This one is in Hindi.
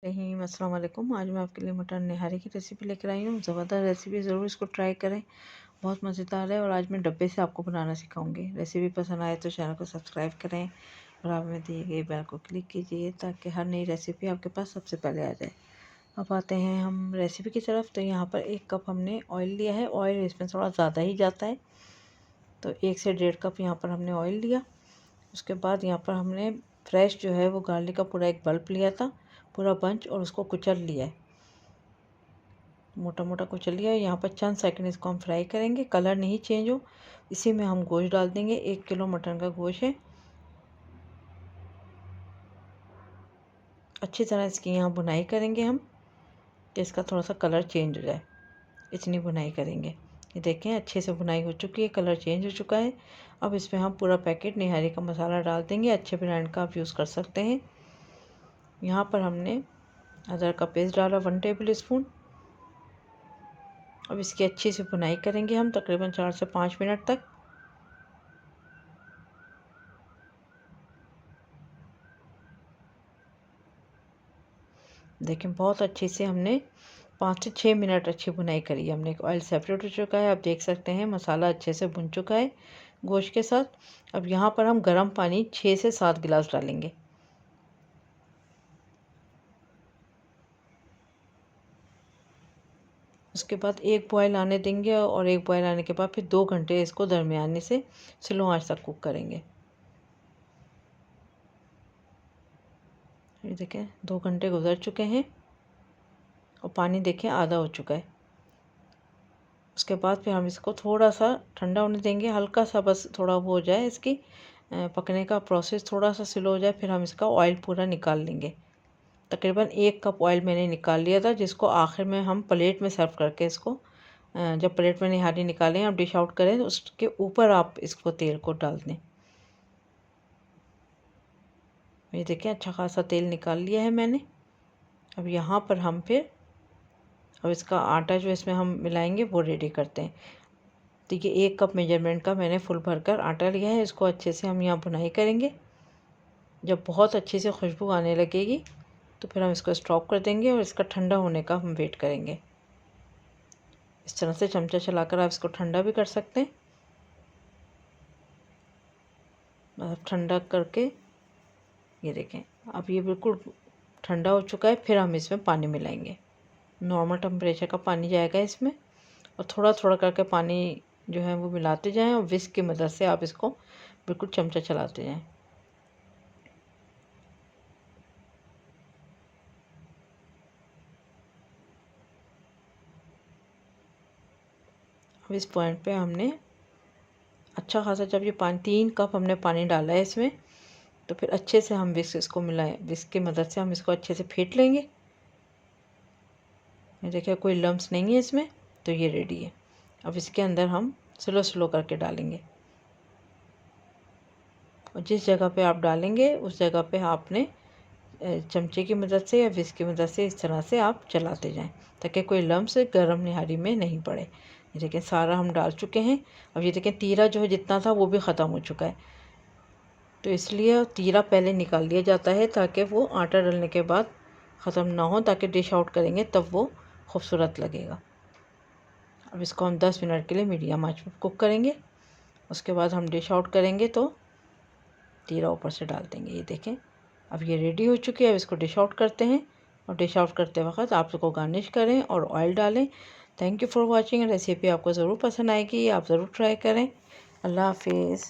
रहीम अस्सलाम वालेकुम। आज मैं आपके लिए मटर निहारी की रेसिपी लेकर आई हूँ। ज़बरदस्त रेसिपी, ज़रूर इसको ट्राई करें, बहुत मज़ेदार है। और आज मैं डब्बे से आपको बनाना सिखाऊंगी। रेसिपी पसंद आए तो चैनल को सब्सक्राइब करें और आप में दिए गए बेल को क्लिक कीजिए ताकि हर नई रेसिपी आपके पास सबसे पहले आ जाए। अब आते हैं हम रेसिपी की तरफ। तो यहाँ पर 1 कप हमने ऑयल लिया है। ऑयल इसमें थोड़ा ज़्यादा ही जाता है, तो 1 से 1.5 कप यहाँ पर हमने ऑयल लिया। उसके बाद यहाँ पर हमने फ्रेश जो है वो गार्लिक का पूरा एक बल्ब लिया था, पूरा बंच, और उसको कुचल लिया है, मोटा मोटा कुचल लिया है। यहाँ पर चंद सेकंड इसको हम फ्राई करेंगे, कलर नहीं चेंज हो। इसी में हम गोश्त डाल देंगे। 1 किलो मटन का गोश्त है। अच्छी तरह इसकी यहाँ बुनाई करेंगे हम, कि इसका थोड़ा सा कलर चेंज हो जाए। इतनी बुनाई करेंगे। ये देखें, अच्छे से बुनाई हो चुकी है, कलर चेंज हो चुका है। अब इसमें हम पूरा पैकेट निहारी का मसाला डाल देंगे। अच्छे ब्रांड का आप यूज़ कर सकते हैं। यहाँ पर हमने अदरक का पेस्ट डाला 1 टेबल स्पून। अब इसकी अच्छी से बुनाई करेंगे हम तकरीबन 4 से 5 मिनट तक। देखें, बहुत अच्छे से हमने 5 से 6 मिनट अच्छी बुनाई करी है हमने। ऑयल सेपरेट हो चुका है, आप देख सकते हैं मसाला अच्छे से भुन चुका है गोश्त के साथ। अब यहाँ पर हम गर्म पानी 6 से 7 गिलास डालेंगे। उसके बाद 1 बॉयल आने देंगे, और 1 बॉयल आने के बाद फिर 2 घंटे इसको दरमियानी से स्लो आंच तक कुक करेंगे। ये देखें, 2 घंटे गुजर चुके हैं और पानी देखें आधा हो चुका है। उसके बाद फिर हम इसको थोड़ा सा ठंडा होने देंगे, हल्का सा, बस थोड़ा वो हो जाए, इसकी पकने का प्रोसेस थोड़ा सा स्लो हो जाए, फिर हम इसका ऑयल पूरा निकाल लेंगे। तकरीबन 1 कप ऑयल मैंने निकाल लिया था, जिसको आखिर में हम प्लेट में सर्व करके इसको, जब प्लेट में निहारी निकालें, आप डिश आउट करें, तो उसके ऊपर आप इसको तेल को डाल दें। ये देखें, अच्छा खासा तेल निकाल लिया है मैंने। अब यहाँ पर हम फिर अब इसका आटा जो इसमें हम मिलाएंगे वो रेडी करते हैं। तो ये 1 कप मेजरमेंट का मैंने फुल भरकर आटा लिया है। इसको अच्छे से हम यहाँ बुनाई करेंगे। जब बहुत अच्छी से खुशबू आने लगेगी तो फिर हम इसको स्टॉप कर देंगे और इसका ठंडा होने का हम वेट करेंगे। इस तरह से चमचा चलाकर आप इसको ठंडा भी कर सकते हैं। मतलब ठंडा करके, ये देखें, अब ये बिल्कुल ठंडा हो चुका है। फिर हम इसमें पानी मिलाएंगे। नॉर्मल टेम्परेचर का पानी जाएगा इसमें, और थोड़ा थोड़ा करके पानी जो है वो मिलाते जाएं, और विस्क की मदद से आप इसको बिल्कुल चमचा चलाते जाएं। अब इस पॉइंट पे हमने अच्छा खासा, जब ये पानी 3 कप हमने पानी डाला है इसमें, तो फिर अच्छे से हम विस्क इसको मिलाएं। विस्क की मदद से हम इसको अच्छे से फेंट लेंगे। ये देखिए, कोई लम्स नहीं है इसमें, तो ये रेडी है। अब इसके अंदर हम स्लो स्लो करके डालेंगे, और जिस जगह पे आप डालेंगे उस जगह पे आपने चमचे की मदद से या विस्क की मदद से इस तरह से आप चलाते जाएं, ताकि कोई लम्स गरम निहारी में नहीं पड़े। ये देखें, सारा हम डाल चुके हैं। अब ये देखें, तीरा जो है जितना था वो भी ख़त्म हो चुका है, तो इसलिए तीरा पहले निकाल लिया जाता है ताकि वो आटा डालने के बाद ख़त्म ना हो, ताकि डिश आउट करेंगे तब वो खूबसूरत लगेगा। अब इसको हम 10 मिनट के लिए मीडियम आंच पर कुक करेंगे। उसके बाद हम डिश आउट करेंगे तो तीरा ऊपर से डाल देंगे। ये देखें, अब ये रेडी हो चुकी है। अब इसको डिश आउट करते हैं, और डिश आउट करते वक्त आप इसको गार्निश करें और ऑयल डालें। Thank you for watching. Recipe आपको ज़रूर पसंद आएगी, आप ज़रूर ट्राई करें। अल्लाह हाफिज़।